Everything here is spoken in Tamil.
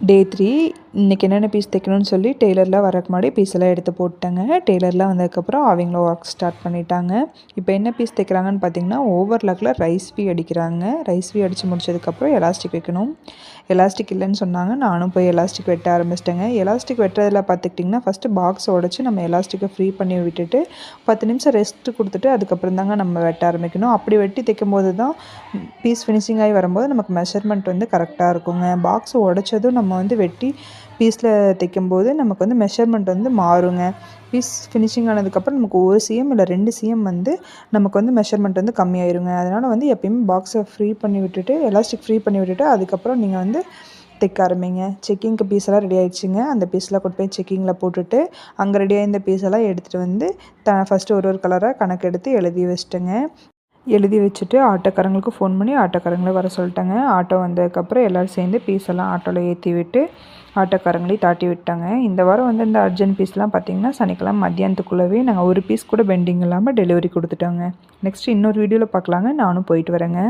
டே 3 இன்றைக்கி என்னென்ன பீஸ் தைக்கணும்னு சொல்லி டெய்லர்லாம் வரக்கு முன்னாடி பீஸெல்லாம் எடுத்து போட்டாங்க. டெய்லர்லாம் வந்ததுக்கப்புறம் அவங்களும் ஒர்க் ஸ்டார்ட் பண்ணிட்டாங்க. இப்போ என்ன பீஸ் தைக்கிறாங்கன்னு பார்த்தீங்கன்னா, ஓவர்லாக்கில் ரைஸ் வி அடிக்கிறாங்க. ரைஸ் வி அடித்து முடிச்சதுக்கப்புறம் எலாஸ்டிக் வைக்கணும். எலாஸ்டிக் இல்லைன்னு சொன்னாங்க. நானும் போய் எலாஸ்டிக் வெட்ட ஆரம்பிச்சிட்டேங்க. எலாஸ்டிக் வெட்டுறதுல பார்த்துக்கிட்டிங்கன்னா, ஃபஸ்ட்டு பாக்ஸை உடச்சி நம்ம எலாஸ்டிக்கை ஃப்ரீ பண்ணி விட்டுட்டு 10 நிமிஷம் ரெஸ்ட்டு கொடுத்துட்டு அதுக்கப்புறம் தாங்க நம்ம வெட்ட ஆரம்பிக்கணும். அப்படி வெட்டி தைக்கும்போது தான் பீஸ் ஃபினிஷிங் ஆகி வரும்போது நமக்கு மெஷர்மெண்ட் வந்து கரெக்டாக இருக்குங்க. பாக்ஸை உடச்சதும் நம்ம வந்து வெட்டி பீஸில் தைக்கும்போது நமக்கு வந்து மெஷர்மெண்ட் வந்து மாறுங்க. பீஸ் ஃபினிஷிங் ஆனதுக்கப்புறம் நமக்கு 1 சிஎம் இல்லை 2 சிஎம் வந்து நமக்கு வந்து மெஷர்மெண்ட் வந்து கம்மியாயிருங்க. அதனால் வந்து எப்பயுமே பாக்ஸை ஃப்ரீ பண்ணி விட்டுட்டு எலாஸ்டிக் ஃப்ரீ பண்ணி விட்டுட்டு அதுக்கப்புறம் நீங்கள் வந்து தைக்க ஆரம்பிங்க. செக்கிங்க்கு பீஸெல்லாம் ரெடி ஆகிடுச்சிங்க. அந்த பீஸெலாம் கொண்டு போய் செக்கிங்கில் போட்டுட்டு அங்கே ரெடியாக இந்த பீஸெல்லாம் எடுத்துகிட்டு வந்து ஃபஸ்ட்டு ஒரு கலராக கணக்கு எடுத்து எழுதி வச்சிட்டேங்க. எழுதி வச்சுட்டு ஆட்டோக்காரங்களுக்கு ஃபோன் பண்ணி ஆட்டோக்காரங்களே வர சொல்லிட்டாங்க. ஆட்டோ வந்ததுக்கப்புறம் எல்லோரும் சேர்ந்து பீஸெல்லாம் ஆட்டோவில் ஏற்றி விட்டு ஆட்டோக்காரங்களையும் தாட்டி விட்டாங்க. இந்த வாரம் வந்து இந்த அர்ஜென்ட் பீஸ்லாம் பார்த்திங்கன்னா சனிக்கிழமை மத்தியானத்துக்குள்ளவே நாங்கள் ஒரு பீஸ் கூட பெண்டிங் இல்லாமல் டெலிவரி கொடுத்துட்டோங்க. நெக்ஸ்ட்டு இன்னொரு வீடியோவில் பார்க்கலாங்க. நானும் போயிட்டு வரேங்க.